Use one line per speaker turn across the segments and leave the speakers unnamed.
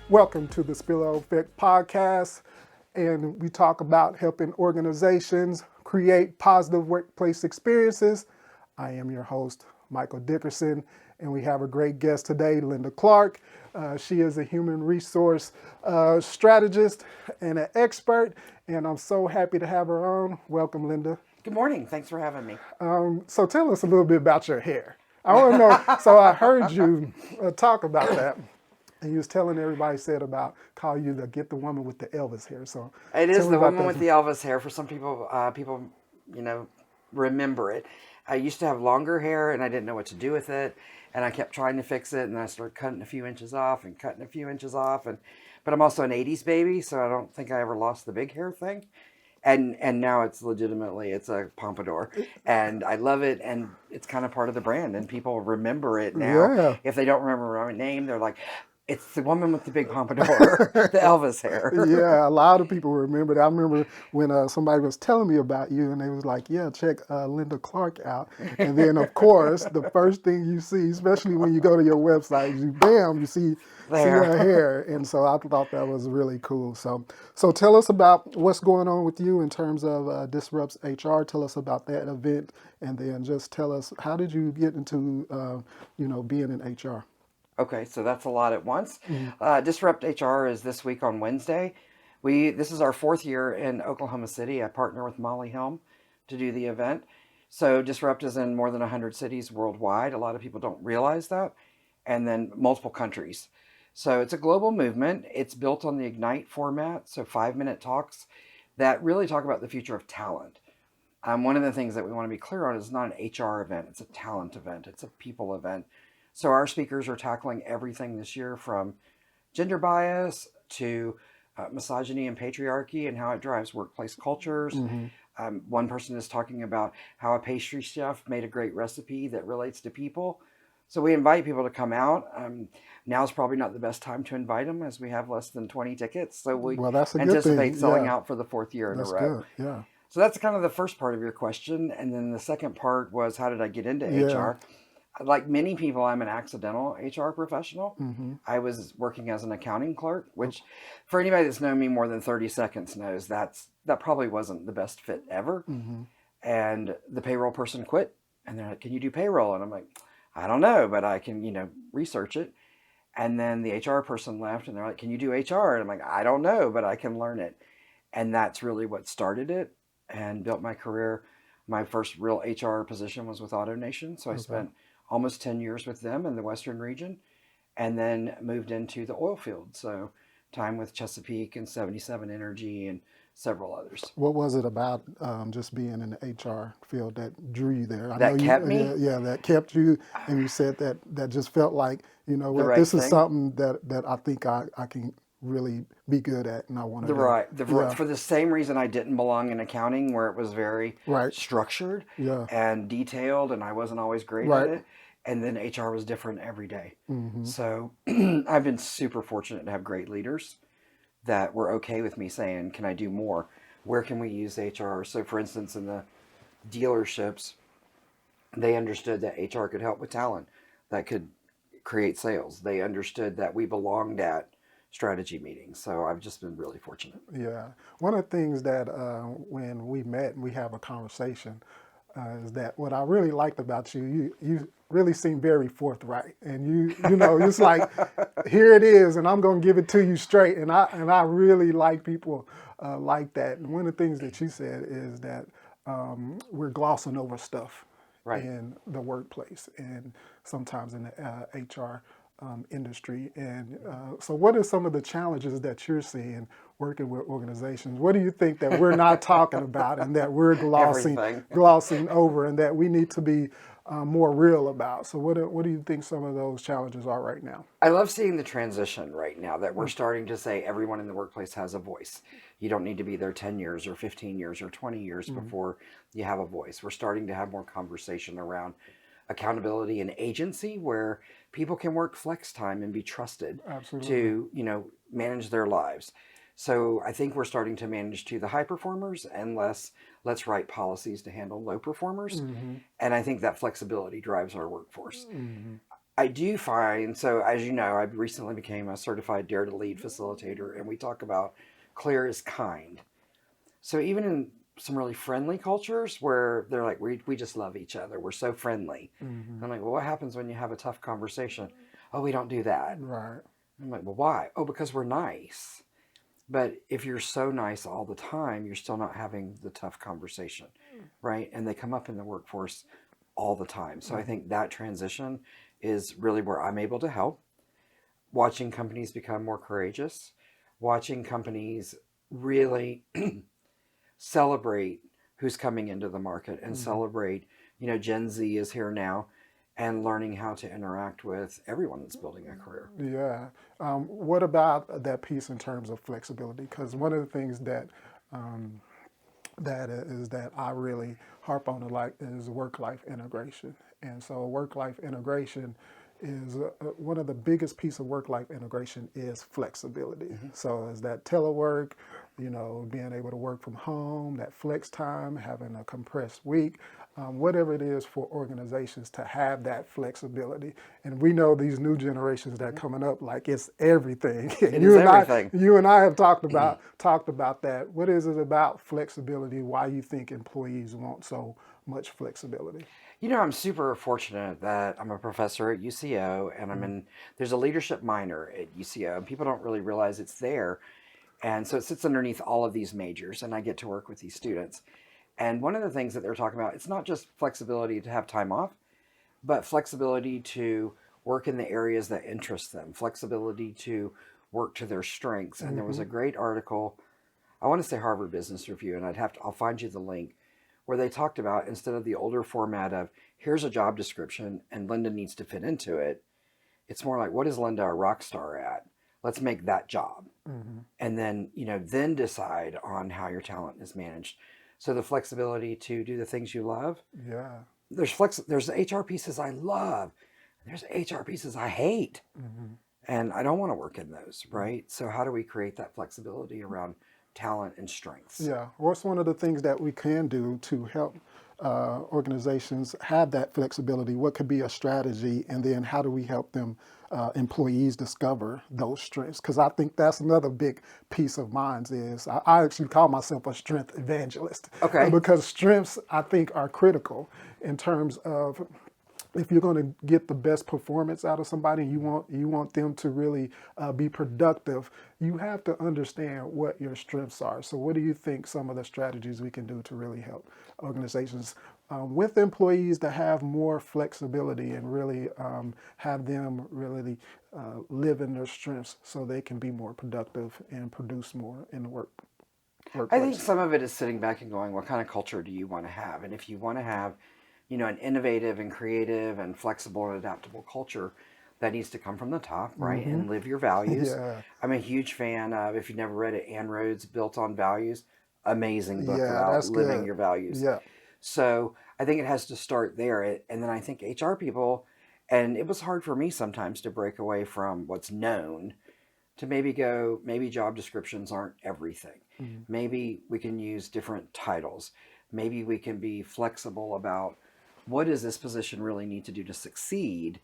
Welcome to the Spillover Effect Podcast, and we talk about helping organizations create positive workplace experiences. I am your host, Michael Dickerson, and we have a great guest today, Linda Clark. She is a human resource strategist and an expert, and I'm so happy to have her on. Welcome, Linda.
Good morning. Thanks for having me.
So tell us a little bit about your hair. I want to know, so I heard you talk about that. And you was telling everybody said about call you the get the woman with the Elvis hair. So
It is the woman with the Elvis hair. For some people, remember it. I used to have longer hair and I didn't know what to do with it. And I kept trying to fix it. And I started cutting a few inches off and cutting a few inches off. But I'm also an 80s baby, so I don't think I ever lost the big hair thing. And now it's a pompadour. And I love it. And it's kind of part of the brand. And people remember it now.
Yeah.
If they don't remember my name, they're like, it's the woman with the big pompadour, the Elvis hair.
Yeah, a lot of people remember that. I remember when somebody was telling me about you, and they was like, yeah, check Linda Clark out. And then, of course, the first thing you see, especially when you go to your website, you see her hair. And so I thought that was really cool. So tell us about what's going on with you in terms of Disrupts HR. Tell us about that event, and then just tell us, how did you get into, being in HR?
Okay, so that's a lot at once. Disrupt HR is this week on Wednesday. This is our fourth year in Oklahoma City. I partner with Molly Helm to do the event. So Disrupt is in more than 100 cities worldwide. A lot of people don't realize that. And then multiple countries. So it's a global movement. It's built on the Ignite format, so 5-minute talks that really talk about the future of talent. One of the things that we want to be clear on is not an HR event. It's a talent event. It's a people event. So our speakers are tackling everything this year, from gender bias to misogyny and patriarchy and how it drives workplace cultures.
Mm-hmm.
One person is talking about how a pastry chef made a great recipe that relates to people. So we invite people to come out. Now is probably not the best time to invite them, as we have less than 20 tickets. So we anticipate selling out for the fourth year in a row.
Good. Yeah.
So that's kind of the first part of your question. And then the second part was, how did I get into HR? Like many people, I'm an accidental HR professional.
Mm-hmm.
I was working as an accounting clerk, which for anybody that's known me more than 30 seconds knows that probably wasn't the best fit ever.
Mm-hmm.
And the payroll person quit, and they're like, can you do payroll? And I'm like, I don't know, but I can, research it. And then the HR person left, and they're like, can you do HR? And I'm like, I don't know, but I can learn it. And that's really what started it and built my career. My first real HR position was with AutoNation. So I spent almost 10 years with them in the Western region, and then moved into the oil field. So time with Chesapeake and 77 Energy and several others.
What was it about just being in the HR field that drew you there?
That kept me?
That kept you, and you said that just felt like, this is something that I think I can really be good at, and I want to do.
For the same reason I didn't belong in accounting, where it was very structured and detailed, and I wasn't always great at it. And then HR was different every day.
Mm-hmm.
So I've been super fortunate to have great leaders that were okay with me saying, can I do more? Where can we use HR? So for instance, in the dealerships, they understood that HR could help with talent, that could create sales. They understood that we belonged at strategy meetings. So I've just been really fortunate.
Yeah. One of the things that when we met and we have a conversation is that what I really liked about you really seem very forthright, and it's like, here it is, and I'm going to give it to you straight. And I really like people like that. And one of the things that you said is that we're glossing over stuff in the workplace and sometimes in the HR industry. And so what are some of the challenges that you're seeing working with organizations? What do you think that we're not talking about and that we're glossing over, and that we need to be more real about? So what do you think some of those challenges are right now?
I love seeing the transition right now, that we're starting to say everyone in the workplace has a voice. You don't need to be there 10 years or 15 years or 20 years before you have a voice. We're starting to have more conversation around accountability and agency, where people can work flex time and be trusted to, manage their lives. So I think we're starting to manage to the high performers and less, let's write policies to handle low performers. And I think that flexibility drives our workforce. I do find, so as you know, I recently became a certified Dare to Lead facilitator, and we talk about clear is kind. So even in some really friendly cultures where they're like, we just love each other, we're so friendly.
Hmm.
I'm like, well, what happens when you have a tough conversation? Oh, we don't do that.
Right.
I'm like, well, why? Oh, because we're nice. But if you're so nice all the time, you're still not having the tough conversation, right? And they come up in the workforce all the time. So I
Hmm.
think that transition is really where I'm able to help. Watching companies become more courageous, watching companies really celebrate who's coming into the market and
Hmm.
celebrate, Gen Z is here now and learning how to interact with everyone that's building a career.
Yeah. What about that piece in terms of flexibility? Because one of the things um, that I really harp on a lot is work-life integration. And so work-life integration is one of the biggest piece of work-life integration is flexibility.
Mm-hmm.
So is that telework, being able to work from home, that flex time, having a compressed week, whatever it is for organizations to have that flexibility. And we know these new generations that are
Mm-hmm.
coming up, like it's everything.
It is everything.
You and I have talked about that. What is it about flexibility? Why you think employees want so much flexibility?
I'm super fortunate that I'm a professor at UCO and there's a leadership minor at UCO, and people don't really realize it's there. And so it sits underneath all of these majors, and I get to work with these students. And one of the things that they're talking about, it's not just flexibility to have time off, but flexibility to work in the areas that interest them, flexibility to work to their strengths. And there was
Mm-hmm.
a great article, I want to say Harvard Business Review, and I'll find you the link, where they talked about, instead of the older format of here's a job description and Linda needs to fit into it, it's more like, what is Linda a rock star at? Let's make that job.
Mm-hmm.
And then, then decide on how your talent is managed. So the flexibility to do the things you love.
Yeah.
There's HR pieces I love. There's HR pieces I hate.
Mm-hmm.
And I don't want to work in those, right? So how do we create that flexibility around talent and strengths?
Yeah. What's one of the things that we can do to help organizations have that flexibility? What could be a strategy? And then how do we help them, employees, discover those strengths? Because I think that's another big piece of mine is I actually call myself a strength evangelist
Okay.
because strengths, I think, are critical in terms of if you're going to get the best performance out of somebody, you want them to really be productive. You have to understand what your strengths are. So, what do you think some of the strategies we can do to really help organizations with employees to have more flexibility and really have them really live in their strengths so they can be more productive and produce more in the
I think
workplace?
some of it is sitting back and going, what kind of culture do you want to have? And if you want to have, an innovative and creative and flexible and adaptable culture, that needs to come from the top, right?
Mm-hmm.
And live your values.
Yeah,
I'm a huge fan of, if you've never read it, Ann Rhodes' Built on Values, amazing book
yeah,
about
that's
living
good.
your values.
Yeah.
So I think it has to start there. And then I think HR people, and it was hard for me sometimes to break away from what's known to maybe job descriptions aren't everything.
Mm-hmm.
Maybe we can use different titles. Maybe we can be flexible about what does this position really need to do to succeed,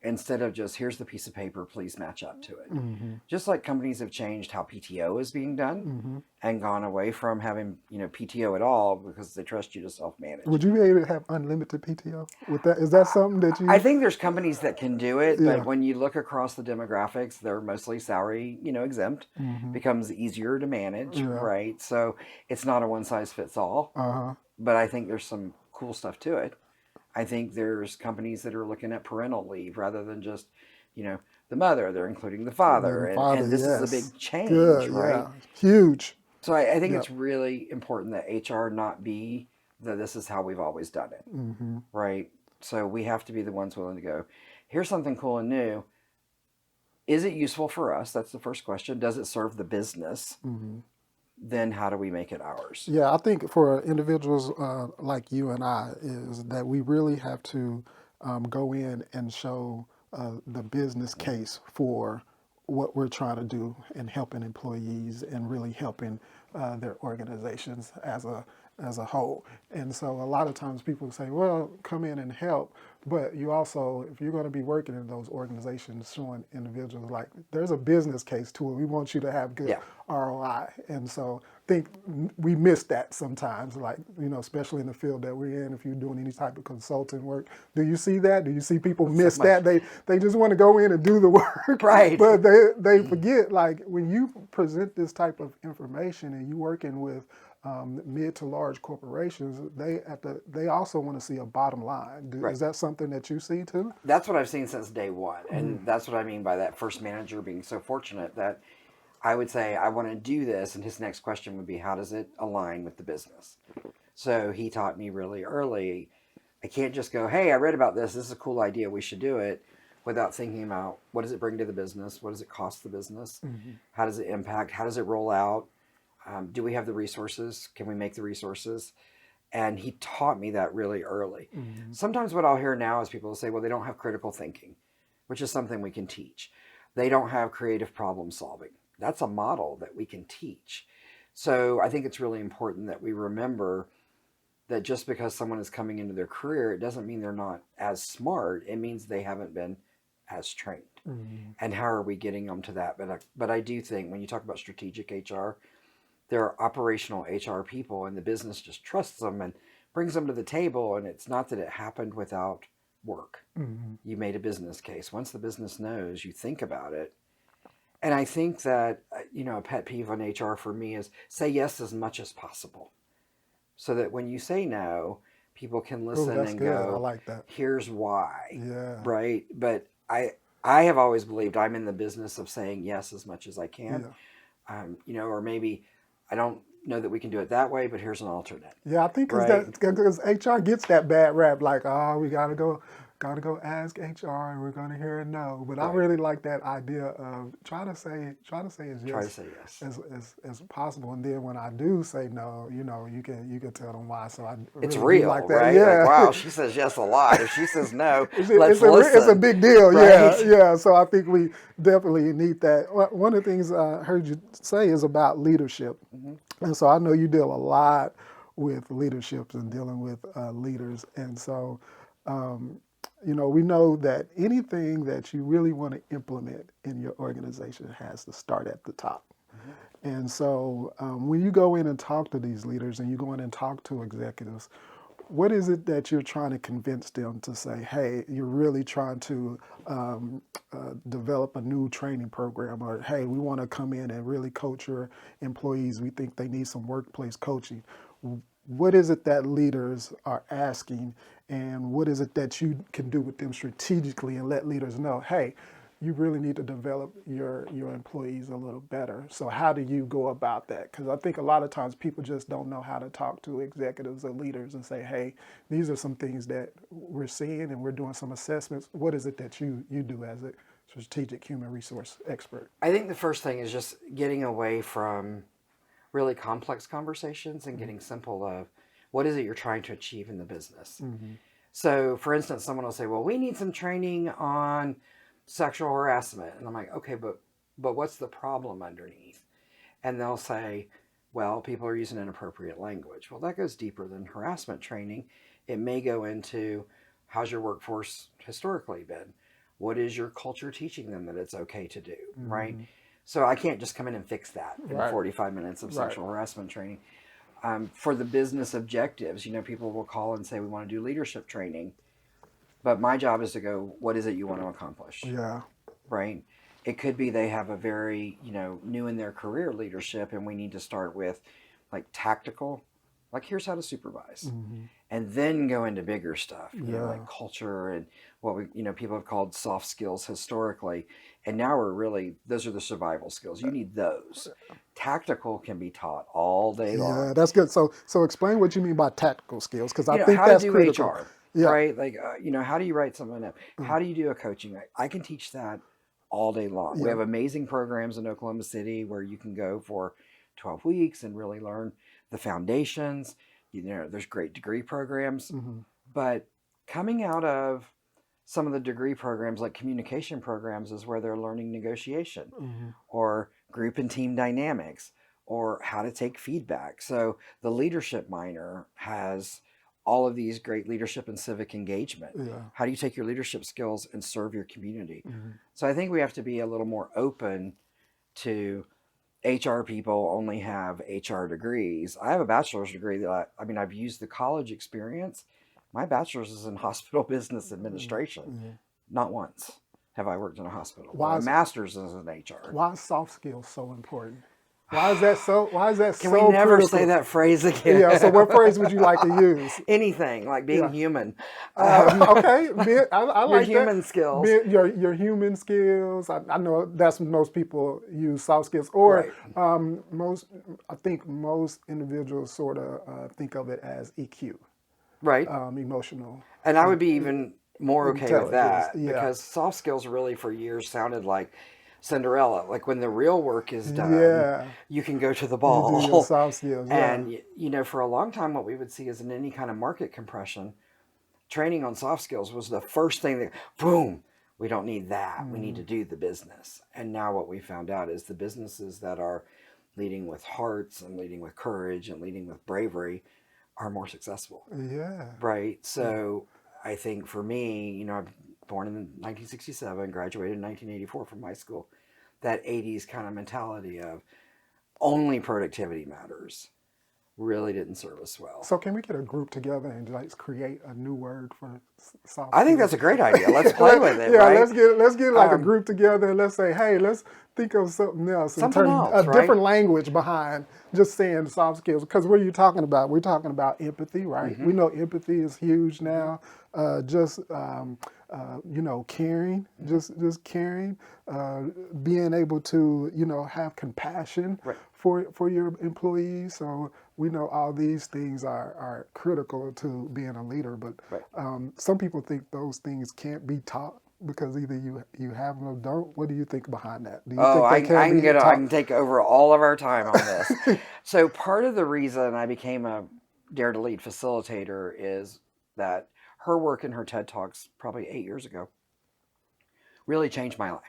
instead of just here's the piece of paper, please match up to it.
Mm-hmm.
Just like companies have changed how PTO is being done
Mm-hmm.
and gone away from having, PTO at all because they trust you to self-manage.
Would you be able to have unlimited PTO with that? Is that something that
I
you?
think there's companies that can do it, but
Yeah.
when you look across the demographics, they're mostly salary, exempt.
Mm-hmm.
Becomes easier to manage,
Yeah.
right? So it's not a one size fits all,
Uh huh.
but I think there's some cool stuff to it. I think there's companies that are looking at parental leave rather than just, you know, the mother. They're including the father,
The
and
father,
this is a
yes.
big change,
Good.
right?
Yeah. Huge.
So I think
Yeah.
it's really important that HR not be that this is how we've always done it,
Mm-hmm.
right? So we have to be the ones willing to go, here's something cool and new. Is it useful for us? That's the first question. Does it serve the business?
Mm-hmm.
Then how do we make it ours?
Yeah, I think for individuals like you and I, is that we really have to go in and show the business case for what we're trying to do and helping employees and really helping their organizations as a whole. And so a lot of times people say, well, come in and help. But you also, if you're going to be working in those organizations, showing individuals like there's a business case to it. We want you to have good
Yeah.
ROI. And so I think we miss that sometimes, like, especially in the field that we're in, if you're doing any type of consulting work. Do you see that? Do you see people miss that? They just want to go in and do the work.
Right.
But they forget, like, when you present this type of information and you're working with mid to large corporations, they also want to see a bottom line.
Right.
Is that something that you see too?
That's what I've seen since day one. And that's what I mean by that first manager being so fortunate that I would say, I want to do this. And his next question would be, how does it align with the business? So he taught me really early, I can't just go, hey, I read about this. This is a cool idea. We should do it, without thinking about what does it bring to the business? What does it cost the business? How does it impact? How does it roll out? Do we have the resources? Can we make the resources? And he taught me that really early. Sometimes what I'll hear now is people say, well, they don't have critical thinking, which is something we can teach. They don't have creative problem solving. That's a model that we can teach. So I think it's really important that we remember that just because someone is coming into their career, it doesn't mean they're not as smart. It means they haven't been as trained. And how are we getting them to that? But I do think when you talk about strategic HR, there are operational HR people, and the business just trusts them and brings them to the table. And it's not that it happened without work. You made a business case. Once the business knows, you think about it. And I think that, a pet peeve on HR for me is say yes as much as possible, so that when you say no, people can listen and
good.
go,
I like that.
Here's why.
Yeah.
Right. But I have always believed I'm in the business of saying yes as much as I can. Or maybe I don't know that we can do it that way, but here's an alternate.
Yeah, I think because HR gets that bad rap, like, oh, we gotta go ask HR, and we're gonna hear a no. But I really like that idea of try to say yes as possible, and then when I do say no, you can tell them why. So
It's
really
real,
like that.
right?
Yeah.
Like, wow, she says yes a lot. If she says no, let's
listen. It's a big deal.
Right?
Yeah. So I think we definitely need that. One of the things I heard you say is about leadership, and so I know you deal a lot with leaderships and dealing with leaders, and so. We know that anything that you really want to implement in your organization has to start at the top. And so when you go in and talk to these leaders and you go in and talk to executives, what is it that you're trying to convince them to say, hey, you're really trying to develop a new training program, or hey, we want to come in and really coach your employees. We think they need some workplace coaching. What is it that leaders are asking, and what is it that you can do with them strategically and let leaders know, hey, you really need to develop your employees a little better. So how do you go about that? Because I think a lot of times people just don't know how to talk to executives or leaders and say, hey, these are some things that we're seeing and we're doing some assessments. What is it that you do as a strategic human resource expert?
I think the first thing is just getting away from really complex conversations and getting simple of what is it you're trying to achieve in the business. So for instance, someone will say, well, we need some training on sexual harassment. And I'm like, okay, but what's the problem underneath? And they'll say, well, people are using inappropriate language. Well, that goes deeper than harassment training. It may go into how's your workforce historically been? What is your culture teaching them that it's okay to do, right? So I can't just come in and fix that in 45 minutes of sexual harassment training. For the business objectives, people will call and say, we want to do leadership training. But my job is to go, what is it you want to accomplish?
Yeah.
Right? It could be they have a very, new in their career leadership, and we need to start with like tactical, like here's how to supervise. And then go into bigger stuff, like culture and what people have called soft skills historically. And now those are the survival skills. You need those. Tactical can be taught all day long.
Yeah, that's good. So explain what you mean by tactical skills, because I think
how
that's
to do
critical.
HR, right? Like, how do you write someone up? How do you do a coaching? I can teach that all day long. We have amazing programs in Oklahoma City where you can go for 12 weeks and really learn the foundations. There's great degree programs, but coming out of some of the degree programs, like communication programs, is where they're learning negotiation or group and team dynamics or how to take feedback. So the leadership minor has all of these great leadership and civic engagement.
Yeah.
How do you take your leadership skills and serve your community?
Mm-hmm.
So I think we have to be a little more open to HR people only have HR degrees. I have a bachelor's degree that I mean, I've used the college experience. My bachelor's is in hospital business administration.
Mm-hmm.
Not once have I worked in a hospital.
Why
My
is
master's is in HR.
why is soft skills so important? Why is that so? Why is that
Can
so
we never
critical?
say that phrase again?
Yeah. So what phrase would you like to use?
Anything like being
Yeah.
human.
Okay, I
Your
like
human
that.
skills.
Your human skills. I know that's when most people use soft skills, or I think most individuals sort of think of it as EQ,
Right.
emotional.
And I would be even more okay with that
Intelligence, yeah.
because soft skills really for years sounded like Cinderella. Like when the real work is done,
Yeah.
you can go to the
You
ball.
do your soft skills, yeah.
And, you know, for a long time, what we would see is in any kind of market compression, training on soft skills was the first thing that, boom, we don't need that. We need to do the business. And now what we found out is the businesses that are leading with hearts and leading with courage and leading with bravery are more successful.
Yeah.
Right. So I think for me, you know, I'm born in 1967, graduated in 1984 from high school. That 80s kind of mentality of only productivity matters really didn't serve us well.
So can we get a group together and like create a new word for soft
I think
skills?
that's a great idea. Let's play with it,
Yeah,
right?
let's get like a group together and let's say, hey, let's think of something else and
Something
turn
else,
a
right?
different language behind just saying soft skills. Because what are you talking about? We're talking about empathy, right? We know empathy is huge now. You know, caring, just caring, being able to, you know, have compassion
Right.
for your employees. So we know all these things are critical to being a leader, but
Right.
some people think those things can't be taught because either you have them or don't. What do you think behind that? Do you
Oh, I
think they can be
I
taught?
can take over all of our time on this. So part of the reason I became a Dare to Lead facilitator is that her work in her TED Talks probably 8 years ago really changed my life.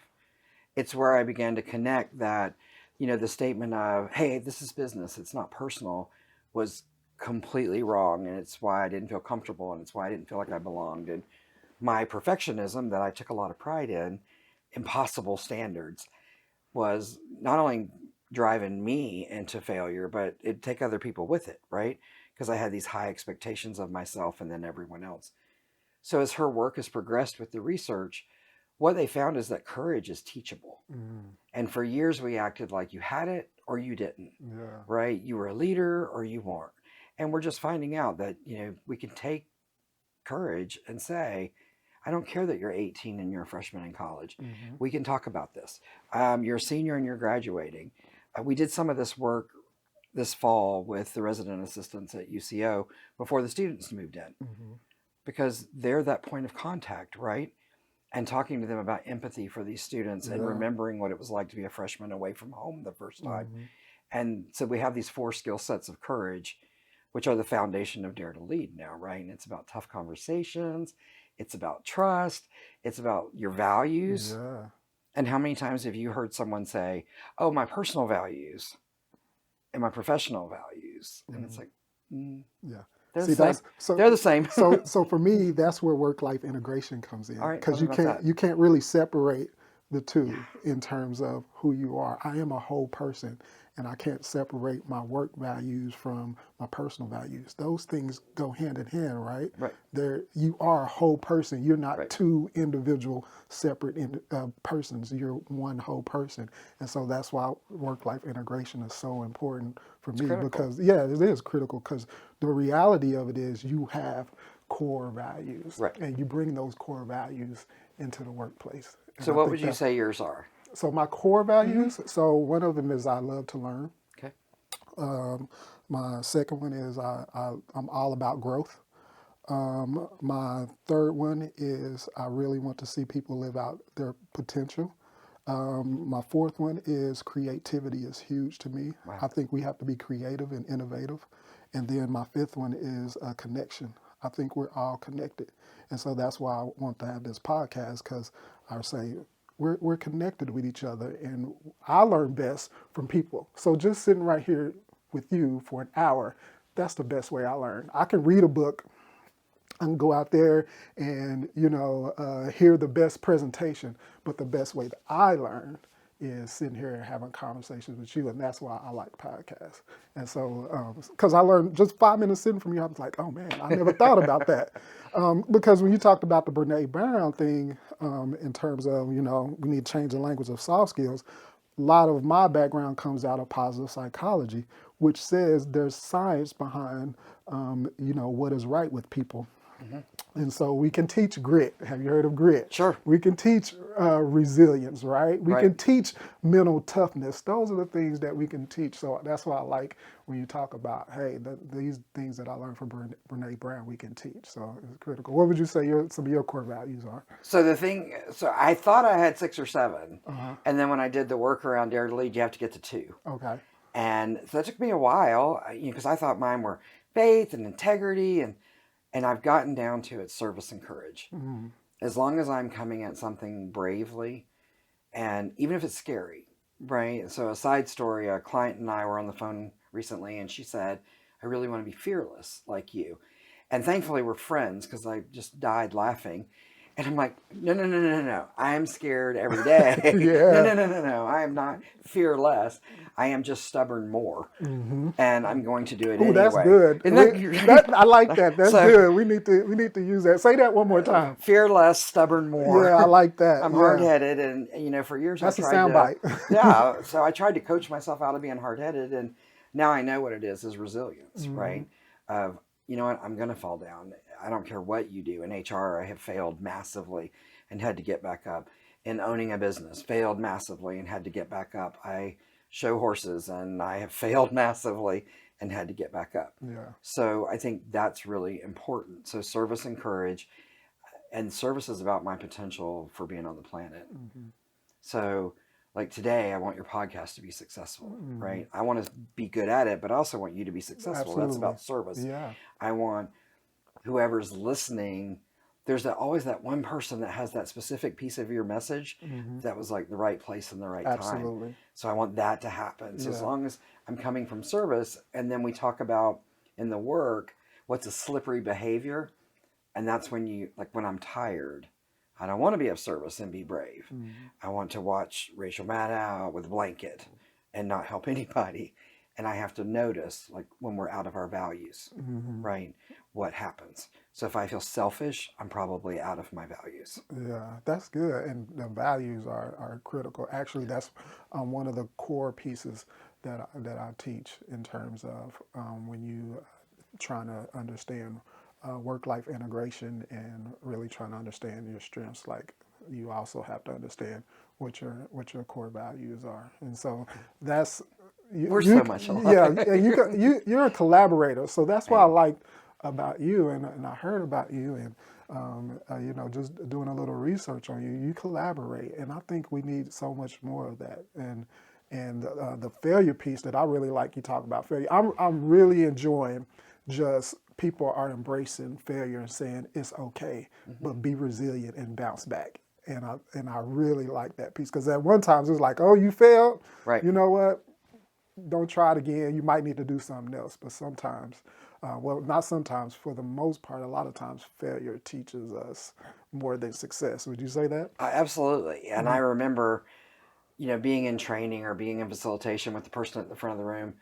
It's where I began to connect that, you know, the statement of, hey, this is business, it's not personal, was completely wrong. And it's why I didn't feel comfortable and it's why I didn't feel like I belonged. And my perfectionism that I took a lot of pride in, impossible standards, was not only driving me into failure, but it'd take other people with it, right? Because I had these high expectations of myself and then everyone else. So as her work has progressed with the research, what they found is that courage is teachable. And for years we acted like you had it or you didn't,
Yeah.
right? You were a leader or you weren't. And we're just finding out that, you know, we can take courage and say, I don't care that you're 18 and you're a freshman in college. We can talk about this. You're a senior and you're graduating. We did some of this work this fall with the resident assistants at UCO before the students moved in, because they're that point of contact, right? And talking to them about empathy for these students and remembering what it was like to be a freshman away from home the first time. And so we have these 4 skill sets of courage, which are the foundation of Dare to Lead now, right? And it's about tough conversations. It's about trust. It's about your values.
Yeah.
And how many times have you heard someone say, oh, my personal values and my professional values? And it's like,
Yeah.
they're
See,
the same.
that's so.
They're the same.
So for me, that's where work-life integration comes in,
All right,
because
tell me about that.
you can't really separate the two in terms of who you are. I am a whole person, and I can't separate my work values from my personal values. Those things go hand in hand, right?
Right.
You are a whole person. You're not
Right.
2 individual separate persons. You're one whole person, and so that's why work-life integration is so important for me.
critical.
Because it is critical, because the reality of it is you have core values,
Right.
and you bring those core values into the workplace. And
So
I
what
think
would you say yours are?
So my core values. So one of them is I love to learn.
Okay.
My second one is I'm all about growth. My third one is I really want to see people live out their potential. My fourth one is creativity is huge to me.
Wow.
I think we have to be creative and innovative. And then my fifth one is a connection. I think we're all connected. And so that's why I want to have this podcast, because I say we're connected with each other, and I learn best from people. So just sitting right here with you for an hour, that's the best way I learn. I can read a book, I can go out there and hear the best presentation, but the best way that I learn is sitting here and having conversations with you, and that's why I like podcasts. And so, because I learned just 5 minutes sitting from you, I was like, oh man, I never thought about that. Because when you talked about the Brene Brown thing, in terms of, we need to change the language of soft skills, a lot of my background comes out of positive psychology, which says there's science behind, what is right with people. And so we can teach grit. Have you heard of grit?
Sure.
We can teach resilience, right? We
Right.
can teach mental toughness. Those are the things that we can teach. So that's why I like when you talk about, hey, these things that I learned from Brene Brown, we can teach. So it's critical. What would you say some of your core values are?
So I thought I had 6 or 7.
Uh-huh.
And then when I did the work around Dare to Lead, you have to get to 2.
Okay.
And so that took me a while, because I thought mine were faith and integrity, and I've gotten down to it service and courage.
Mm-hmm.
As long as I'm coming at something bravely, and even if it's scary, right? So a side story, a client and I were on the phone recently, and she said, I really want to be fearless like you. And thankfully we're friends, because I just died laughing. And I'm like, no. I am scared every day.
Yeah.
No. I am not fearless. I am just stubborn more.
Mm-hmm.
And I'm going to do it
Ooh,
anyway.
that's good. I like that. That's
So-
good. We need to use that. Say that one more time.
Fearless, stubborn more.
Yeah, I like that.
I'm
Yeah.
hard-headed, and for years
That's
I
a
tried
soundbite.
yeah, so I tried to coach myself out of being hard-headed, and now I know what it is resilience,
Mm-hmm.
right? Of, you know what, I'm going to fall down. I don't care what you do. In HR, I have failed massively and had to get back up. In owning a business, failed massively and had to get back up. I show horses, and I have failed massively and had to get back up.
Yeah.
So I think that's really important. So service and courage, and service is about my potential for being on the planet.
Mm-hmm.
So like today, I want your podcast to be successful,
Mm-hmm.
right? I want to be good at it, but I also want you to be successful. That's
Absolutely.
about service.
Yeah.
I want whoever's listening, there's always that one person that has that specific piece of your message
Mm-hmm.
that was like the right place and the right time.
Absolutely.
So I want that to happen. So as
Yeah.
long as I'm coming from service, and then we talk about in the work, what's a slippery behavior? And that's when when I'm tired, I don't want to be of service and be brave.
Mm-hmm.
I want to watch Rachel Maddow with a blanket and not help anybody. And I have to notice, like, when we're out of our values,
Mm-hmm.
right? What happens? So if I feel selfish, I'm probably out of my values.
Yeah, that's good. And the values are critical. Actually, that's one of the core pieces that I teach in terms of when you trying to understand work-life integration and really trying to understand your strengths. Like, you also have to understand what your core values are. And so that's
We're so much alike.
Yeah, you're a collaborator. So that's what I like about you, and I heard about you, and just doing a little research on you. You collaborate, and I think we need so much more of that. And the failure piece that I really like, you talk about failure. I'm really enjoying just people are embracing failure and saying it's okay, but be resilient and bounce back. And I really like that piece, because at one time it was like, oh, you failed,
Right.
You know what? Don't try it again. You might need to do something else. But sometimes, not sometimes, for the most part, a lot of times failure teaches us more than success. Would you say that?
Absolutely. And I remember, being in training or being in facilitation with the person at the front of the room,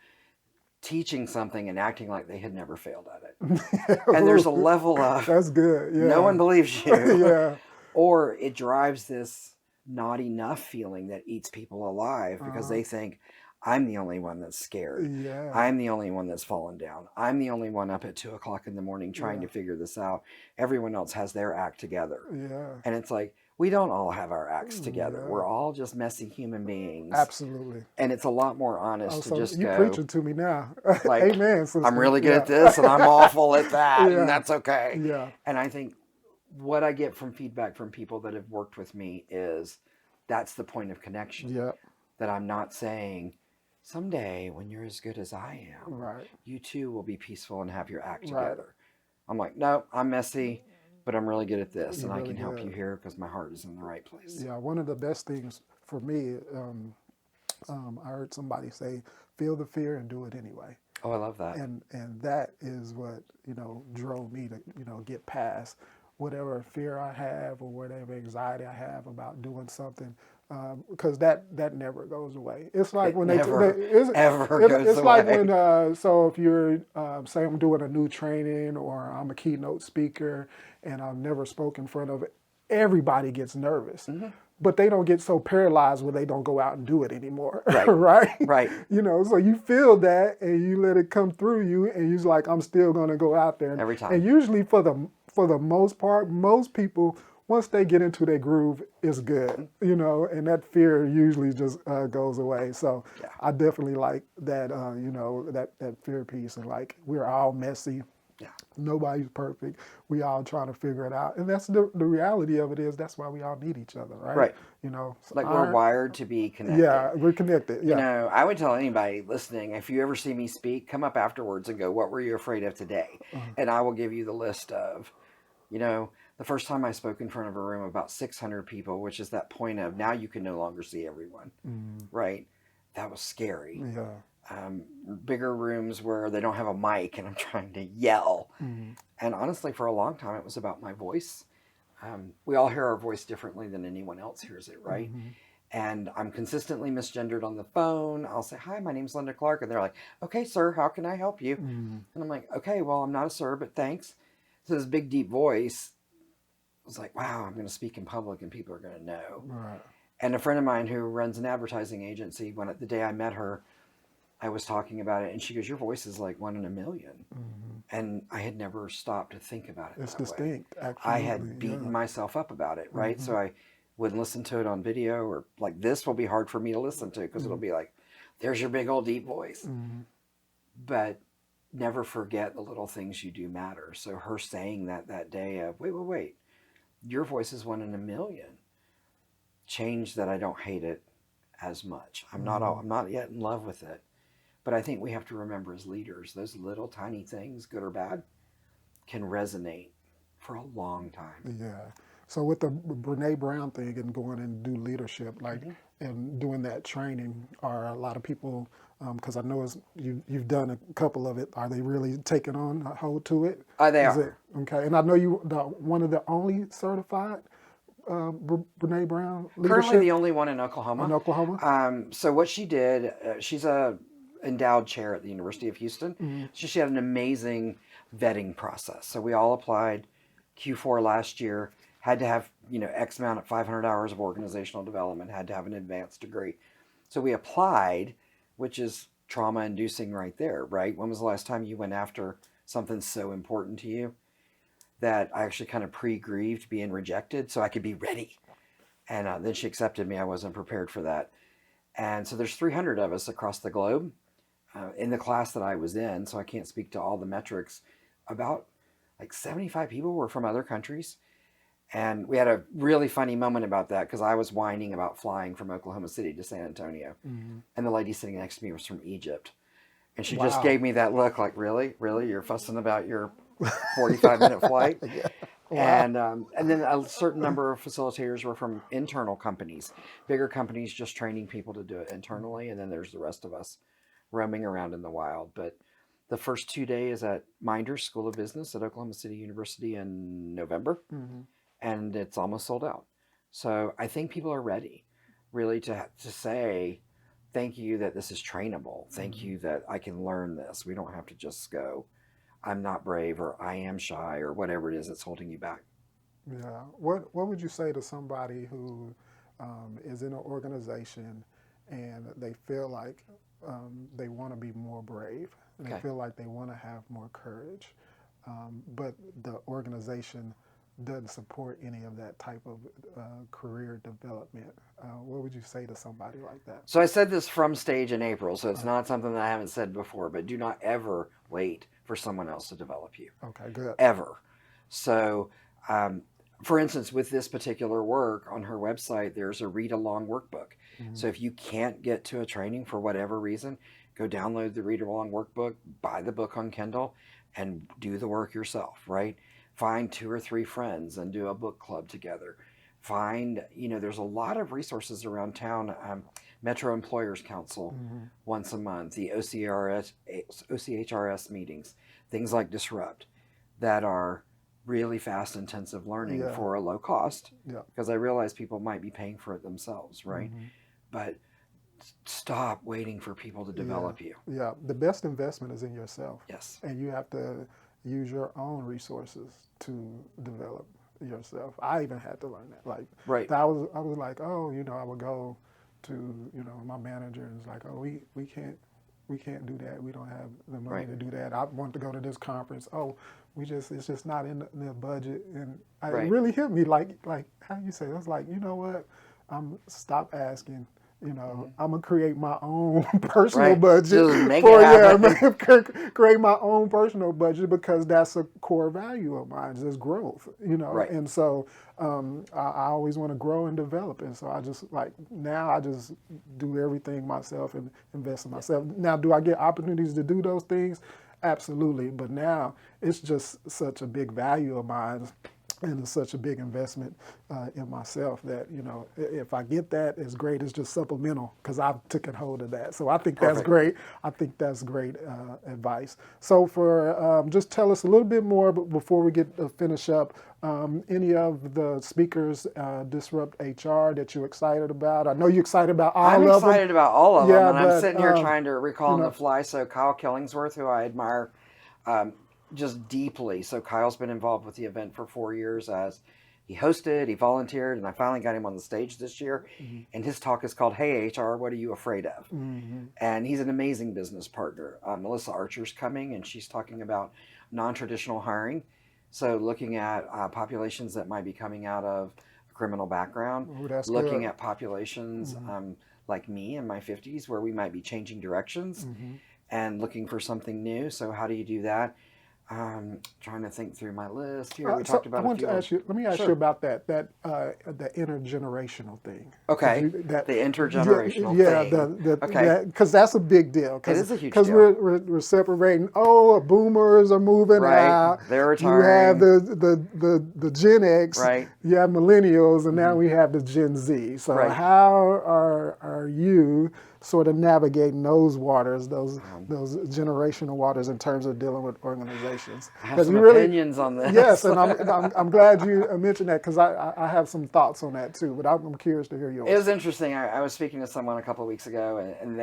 teaching something and acting like they had never failed at it. And there's a level of,
That's good. Yeah.
no one believes you.
Yeah.
Or it drives this not enough feeling that eats people alive, because they think, I'm the only one that's scared.
Yeah.
I'm the only one that's fallen down. I'm the only one up at 2:00 in the morning trying to figure this out. Everyone else has their act together.
Yeah.
And it's like, we don't all have our acts together.
Yeah.
We're all just messy human beings.
Absolutely.
And it's a lot more honest to
So
just
you
go,
preaching to me now.
like,
Amen, sister.
I'm really good
Yeah.
at this and I'm awful at that,
Yeah.
and that's okay.
Yeah.
And I think what I get from feedback from people that have worked with me is that's the point of connection.
Yeah.
That I'm not saying, someday when you're as good as I am,
Right.
you too will be peaceful and have your act
Right.
together. I'm like, no, I'm messy, but I'm really good at this,
You're
and I
really
can help you
good.
here because my heart is in the right place.
Yeah, one of the best things for me, I heard somebody say, feel the fear and do it anyway.
Oh, I love that.
And that is what, drove me to, get past whatever fear I have or whatever anxiety I have about doing something, because that never goes away. It's like
It
when
never,
it's,
ever
it's,
goes
it's like
away.
when so if you're say I'm doing a new training or I'm a keynote speaker and I've never spoken in front of it, everybody gets nervous. But they don't get so paralyzed where they don't go out and do it anymore,
Right.
right?
Right.
So you feel that and you let it come through you, and you're like, I'm still going to go out there.
Every time.
And usually, for the most part, most people, once they get into their groove, it's good, and that fear usually just goes away. So
Yeah.
I definitely like that, that fear piece, and like we're all messy.
Yeah.
Nobody's perfect. We all trying to figure it out, and that's the reality of it is that's why we all need each other, right?
Right.
So
Like we're wired to be connected.
yeah, we're connected. Yeah.
I would tell anybody listening, if you ever see me speak, come up afterwards and go, what were you afraid of today? And I will give you the list of, the first time I spoke in front of a room of about 600 people, which is that point of now you can no longer see everyone, right? That was scary.
Yeah.
Bigger rooms where they don't have a mic and I'm trying to yell. And honestly, for a long time, it was about my voice. We all hear our voice differently than anyone else hears it, right? And I'm consistently misgendered on the phone. I'll say, hi, my name's Linda Clark. And they're like, okay, sir, how can I help you? And I'm like, okay, well, I'm not a sir, but thanks. So this big, deep voice was like, wow, I'm going to speak in public and people are going to know.
Right.
And a friend of mine who runs an advertising agency, the day I met her, I was talking about it, and she goes, your voice is like 1 in a million. And I had never stopped to think about it.
It's
that
distinct,
way.
actually.
I had beaten myself up about it, right? So I wouldn't listen to it on video, or like this will be hard for me to listen to because it'll be like, there's your big old deep voice. But never forget the little things you do matter. So her saying that day of, wait, your voice is 1 in a million, changed that I don't hate it as much. I'm not yet in love with it. But I think we have to remember as leaders, those little tiny things, good or bad, can resonate for a long time.
Yeah. So with the Brene Brown thing and going and do leadership, like, and doing that training, are a lot of people, because I know you've done a couple of it, are they really taking on a hold to it?
They are.
Okay. And I know you one of the only certified Brene Brown leadership?
Currently the only one in Oklahoma.
In Oklahoma?
So what she did, she's a endowed chair at the University of Houston. So she had an amazing vetting process. So we all applied Q4 last year, had to have, X amount of 500 hours of organizational development, had to have an advanced degree. So we applied, which is trauma inducing right there, right? When was the last time you went after something so important to you that I actually kind of pre-grieved being rejected so I could be ready? And then she accepted me. I wasn't prepared for that. And so there's 300 of us across the globe in the class that I was in. So I can't speak to all the metrics. About like 75 people were from other countries. And we had a really funny moment about that because I was whining about flying from Oklahoma City to San Antonio. And the lady sitting next to me was from Egypt. And she just gave me that look like, really? You're fussing about your 45-minute flight? Wow. And then a certain number of facilitators were from internal companies, bigger companies just training people to do it internally. And then there's the rest of us roaming around in the wild. But the first 2 days at Minders School of Business at Oklahoma City University in November, and it's almost sold out. So I think people are ready really to say, thank you that this is trainable. Thank you that I can learn this. We don't have to just go, I'm not brave, or I am shy, or whatever it is that's holding you back.
Yeah. What would you say to somebody who is in an organization and they feel like they want to be more brave, and they feel like they want to have more courage, but the organization doesn't support any of that type of career development? What would you say to somebody like that?
So I said this from stage in April, so it's not something that I haven't said before, but do not ever wait for someone else to develop you.
Okay, good.
Ever. So, for instance, with this particular work on her website, there's a read-along workbook. So if you can't get to a training for whatever reason, go download the read-along workbook, buy the book on Kindle, and do the work yourself, right? Find 2 or 3 friends and do a book club together. Find, there's a lot of resources around town. Metro Employers Council once a month, the OCHRS meetings, things like Disrupt that are really fast, intensive learning
Yeah.
for a low cost.
Yeah.
Because I realize people might be paying for it themselves, right? But stop waiting for people to develop you.
Yeah. The best investment is in yourself.
Yes.
And you have to use your own resources to develop yourself. I even had to learn that. Like,
Right.
I was like, oh, I would go to, my manager and it's like, oh, we can't do that. We don't have the money
Right.
to do that. I want to go to this conference. Oh, it's just not in the budget. And it
Right.
really hit me like how you say, I was like, you know what? Stop asking. I'm gonna create my own personal
Right.
budget
Just make it happen.
create my own personal budget because that's a core value of mine is growth,
Right.
And so I always want to grow and develop, and so I just now I just do everything myself and invest in myself. Now, do I get opportunities to do those things? Absolutely, but now it's just such a big value of mine. And it's such a big investment in myself that, if I get that, it's great. It's just supplemental because I've taken hold of that. So I think that's great. I think that's great advice. So just tell us a little bit more before we get to finish up. Any of the speakers Disrupt HR that you're excited about? I know you're excited about all
I'm
of them.
excited about all of them,
Yeah,
and I'm
but,
sitting here trying to recall on the fly. So Kyle Killingsworth, who I admire just deeply. So Kyle's been involved with the event for 4 years as he hosted, he volunteered, and I finally got him on the stage this year. And his talk is called, Hey HR, What Are You Afraid Of? And he's an amazing business partner. Melissa Archer's coming, and she's talking about non-traditional hiring. So looking at populations that might be coming out of a criminal background,
Ooh, that's
looking
good.
at populations like me in my 50s where we might be changing directions and looking for something new. So how do you do that? Trying to think through my list here. We talked about
I want to ask you. Let me ask you about that the intergenerational thing.
Okay. The intergenerational thing. Okay.
Because that's a big deal.
It is a huge
Because
deal.
we're separating. Oh, boomers are moving out.
They're
You
retiring.
have the Gen X.
Right.
You have millennials, and now we have the Gen Z. So how are you sort of navigating those waters, those generational waters in terms of dealing with organizations?
I have some opinions on this.
Yes, and I'm glad you mentioned that because I have some thoughts on that too, but I'm curious to hear yours.
It was interesting. I was speaking to someone a couple of weeks ago, and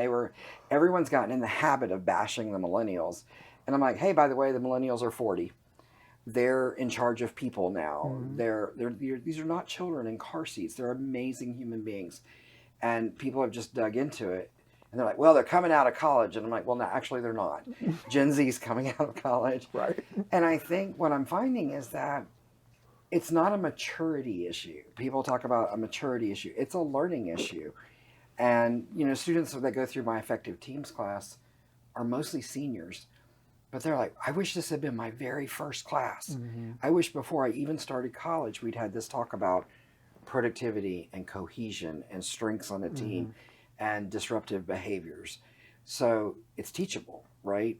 everyone's gotten in the habit of bashing the millennials. And I'm like, hey, by the way, the millennials are 40. They're in charge of people now. These are not children in car seats. They're amazing human beings. And people have just dug into it. And they're like, well, they're coming out of college. And I'm like, well, no, actually, they're not. Gen Z's coming out of college.
Right.
And I think what I'm finding is that it's not a maturity issue. People talk about a maturity issue. It's a learning issue. And, students that go through my effective teams class are mostly seniors. But they're like, I wish this had been my very first class. I wish before I even started college, we'd had this talk about productivity and cohesion and strengths on a team and disruptive behaviors. So it's teachable, right?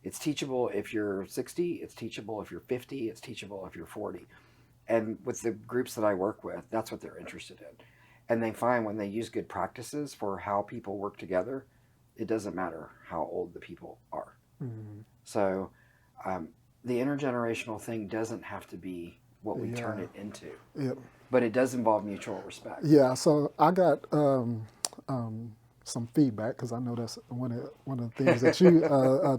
It's teachable if you're 60, it's teachable if you're 50, it's teachable if you're 40. And with the groups that I work with, that's what they're interested in. And they find when they use good practices for how people work together, it doesn't matter how old the people are. So the intergenerational thing doesn't have to be what we turn it into.
Yep.
But it does involve mutual respect.
Yeah, so I got some feedback because I know that's one of the things that you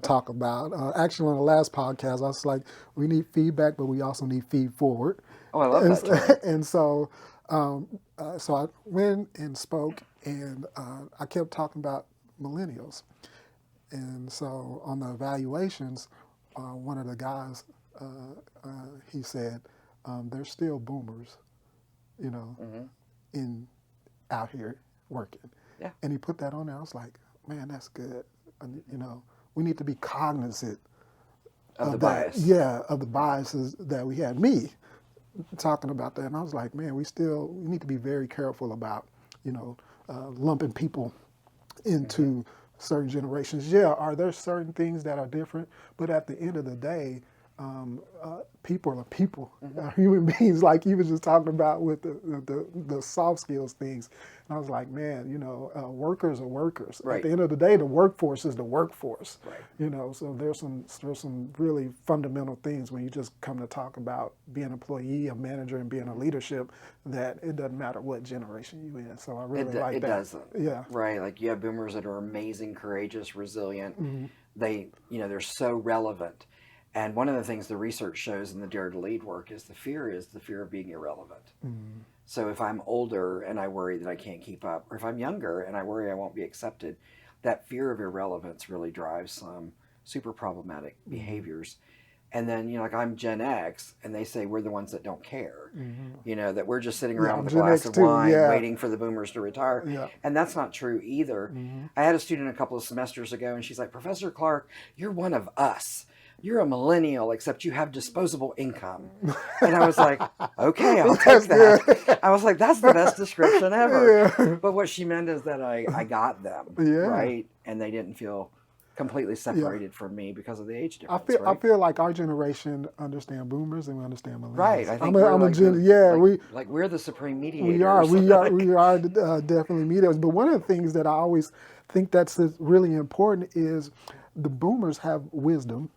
talk about. Actually, on the last podcast, I was like, we need feedback, but we also need feed forward.
Oh, I love that term.
And so I went and spoke, and I kept talking about millennials. And so on the evaluations, one of the guys, he said, they're still boomers, in out here working.
Yeah.
And he put that on there. I was like, man, that's good. And, we need to be cognizant
Of the
that.
bias.
Yeah, of the biases that we had. Me talking about that, and I was like, man, we need to be very careful about, lumping people into certain generations. Yeah, are there certain things that are different? But at the end of the day, people are people, human beings, like you were just talking about with the soft skills things. And I was like, man, workers are workers.
Right.
At the end of the day, the workforce is the workforce.
Right.
So there's some really fundamental things when you just come to talk about being an employee, a manager, and being a leadership, that it doesn't matter what generation you in. So I really like
it
that.
doesn't.
Yeah.
Right. Like you have boomers that are amazing, courageous, resilient. They're so relevant. And one of the things the research shows in the Dare to Lead work is the fear of being irrelevant. So if I'm older and I worry that I can't keep up, or if I'm younger and I worry I won't be accepted, that fear of irrelevance really drives some super problematic behaviors. And then, like I'm Gen X, and they say we're the ones that don't care. That we're just sitting around with a glass of wine waiting for the boomers to retire.
Yeah.
And that's not true either. I had a student a couple of semesters ago, and she's like, Professor Clark, you're one of us. You're a millennial, except you have disposable income. And I was like, okay, I'll take that. I was like, that's the best description ever.
Yeah.
But what she meant is that I got them, right? And they didn't feel completely separated from me because of the age difference.
I feel like our generation understand boomers and we understand millennials.
Right. I think we're the supreme mediators.
We are definitely mediators. But one of the things that I always think that's really important is the boomers have wisdom.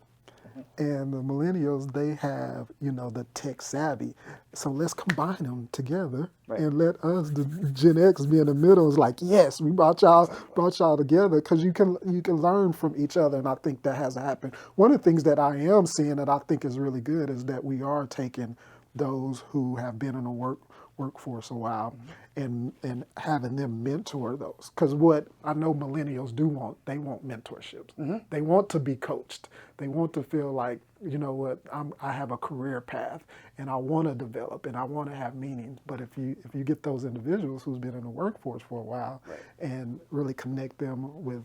And the millennials, they have, the tech savvy. So let's combine them together and let us, the Gen X, be in the middle. It's like, yes, we brought y'all together because you can learn from each other. And I think that has happened. One of the things that I am seeing that I think is really good is that we are taking those who have been in the workforce a while and having them mentor those. Because what I know millennials do want, they want mentorships. They want to be coached. They want to feel like, I have a career path and I want to develop and I want to have meaning. But if you get those individuals who's been in the workforce for a while and really connect them with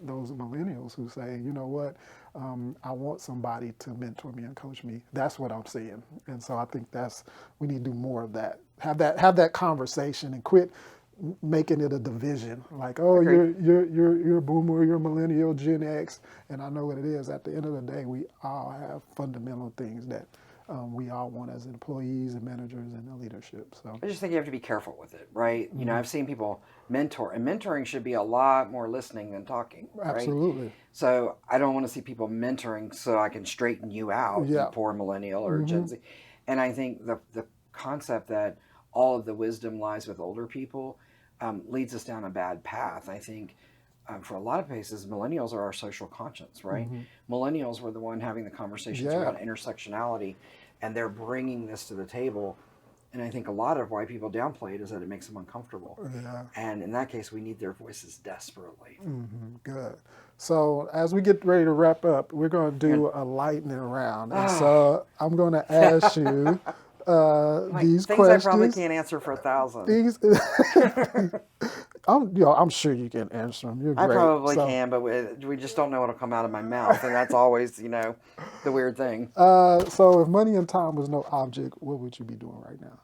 those millennials who say, I want somebody to mentor me and coach me. That's what I'm seeing. And so I think we need to do more of that. Have that conversation and quit making it a division. Like, oh, you're a boomer, you're a millennial, Gen X, and I know what it is. At the end of the day, we all have fundamental things that we all want as employees and managers and the leadership. So
I just think you have to be careful with it, right? I've seen people mentor, and mentoring should be a lot more listening than talking. Right?
Absolutely.
So I don't want to see people mentoring so I can straighten you out, you poor millennial or Gen Z. And I think the concept that all of the wisdom lies with older people leads us down a bad path. I think for a lot of places, millennials are our social conscience, right? Millennials were the one having the conversations about intersectionality, and they're bringing this to the table. And I think a lot of why people downplay it is that it makes them uncomfortable. Yeah. And in that case, we need their voices desperately.
Good. So as we get ready to wrap up, we're going to do a lightning round. And so I'm going to ask you these
things
questions.
I probably can't answer for 1,000.
I'm sure you can answer them. You're great.
I probably can, but we just don't know what'll come out of my mouth, and that's always, the weird thing.
So if money and time was no object, what would you be doing right now?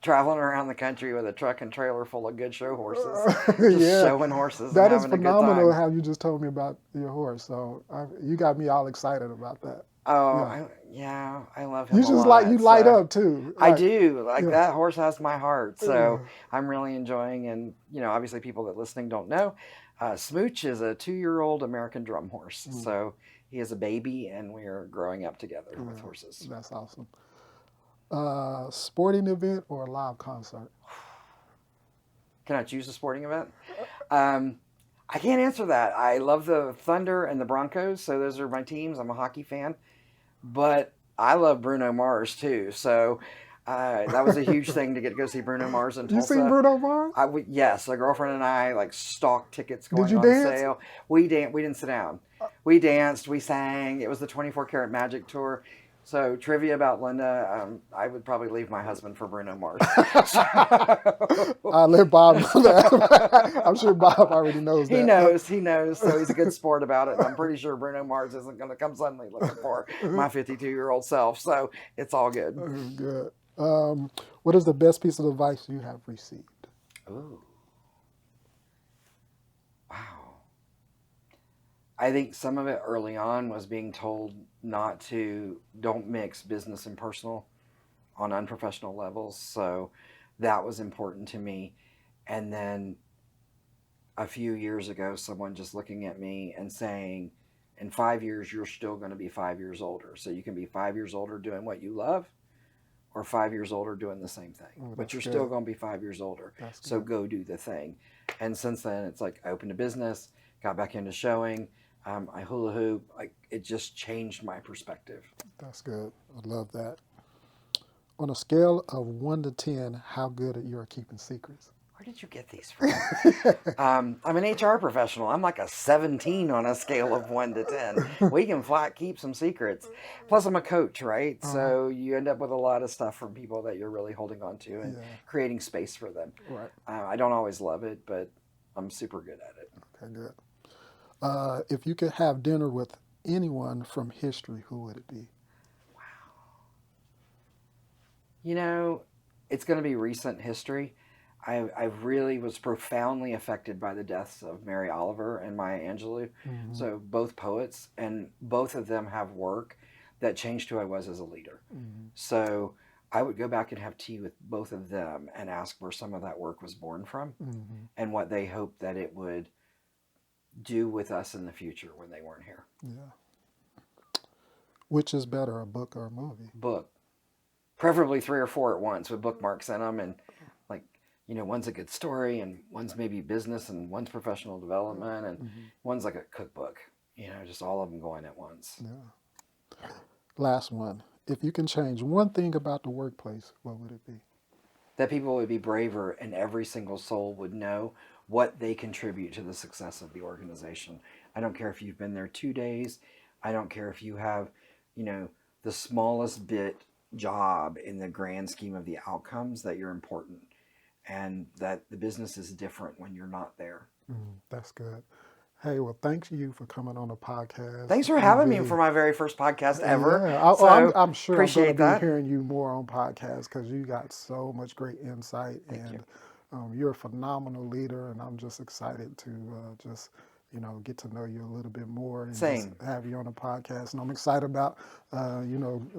Traveling around the country with a truck and trailer full of good show horses. Just showing horses.
That is
having
phenomenal
a good time.
how you just told me about your horse. So you got me all excited about that.
Oh, yeah. I love him.
You just light up too.
I do. That horse has my heart. So I'm really enjoying, and obviously people that listening don't know, Smooch is a 2-year-old American drum horse. So he is a baby, and we are growing up together with horses.
That's awesome. Sporting event or a live concert?
Can I choose a sporting event? I can't answer that. I love the Thunder and the Broncos, so those are my teams. I'm a hockey fan. But I love Bruno Mars, too. So that was a huge thing to get to go see Bruno Mars in Tulsa.
You seen Bruno Mars?
Yes. A girlfriend and I stalked tickets going on
dance?
sale. We didn't sit down. We danced. We sang. It was the 24 Karat Magic Tour. So trivia about Linda, I would probably leave my husband for Bruno Mars.
I'll let Bob know that. I'm sure Bob already knows that.
He knows. So he's a good sport about it. And I'm pretty sure Bruno Mars isn't going to come suddenly looking for my 52-year-old self. So it's all good.
Good. What is the best piece of advice you have received?
Ooh. Wow. I think some of it early on was being told don't mix business and personal on unprofessional levels. So that was important to me. And then a few years ago, someone just looking at me and saying, in 5 years, you're still going to be 5 years older. So you can be 5 years older doing what you love, or 5 years older doing the same thing.
Oh,
but you're
good.
still going to be 5 years older.
That's
So
good.
go do the thing. And since then, it's like I opened a business, got back into showing. I hula hoop. Like, it just changed my perspective.
That's good. I love that. On a scale of 1 to 10, how good are you at keeping secrets?
Where did you get these from? I'm an HR professional. I'm like a 17 on a scale of 1 to 10. We can flat keep some secrets. Plus, I'm a coach, right? So you end up with a lot of stuff from people that you're really holding on to and creating space for them.
Right.
I don't always love it, but I'm super good at it.
Okay, good. If you could have dinner with anyone from history, who would it be?
You know, it's going to be recent history. I really was profoundly affected by the deaths of Mary Oliver and Maya Angelou.
Mm-hmm.
So both poets, and both of them have work that changed who I was as a leader.
Mm-hmm.
So I would go back and have tea with both of them and ask where some of that work was born from
Mm-hmm.
and what they hoped that it would do with us in the future when they weren't here.
Yeah. Which is better, a book or a movie?
Book. Preferably 3 or 4 at once with bookmarks in them, and one's a good story, and one's maybe business, and one's professional development, and one's like a cookbook. Just all of them going at once.
Yeah. Last one. If you can change one thing about the workplace, what would it be?
That people would be braver, and every single soul would know what they contribute to the success of the organization. I don't care if you've been there 2 days. I don't care if you have, the smallest bit job in the grand scheme of the outcomes, that you're important. And that the business is different when you're not there.
That's good. Hey, well, thank you for coming on the podcast.
Thanks for having me for my very first podcast ever.
Yeah, I'm sure
appreciate
I'm going to
that.
be hearing you more on podcasts because you got so much great insight.
Thank you.
You're a phenomenal leader, and I'm just excited to get to know you a little bit more and
Same.
just have you on the podcast. And I'm excited about,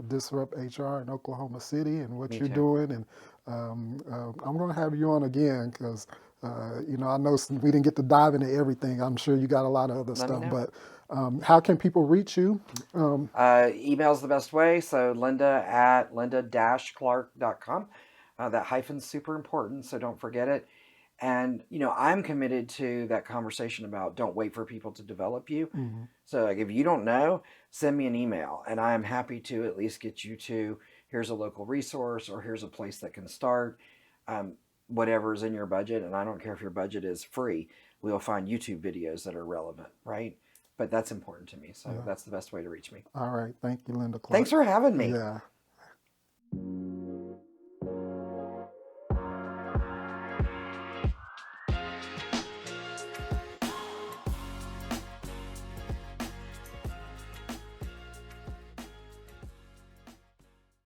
Disrupt HR in Oklahoma City and what you're doing. And I'm going to have you on again because, I know we didn't get to dive into everything. I'm sure you got a lot of other stuff. But how can people reach you?
Email's the best way. So linda@linda-clark.com. That hyphen's super important, so don't forget it. And, I'm committed to that conversation about don't wait for people to develop you.
Mm-hmm.
So if you don't know, send me an email, and I am happy to at least get you to, here's a local resource, or here's a place that can start, whatever's in your budget. And I don't care if your budget is free. We'll find YouTube videos that are relevant, right? But that's important to me. So that's the best way to reach me.
All right. Thank you, Linda Clark.
Thanks for having me.
Yeah.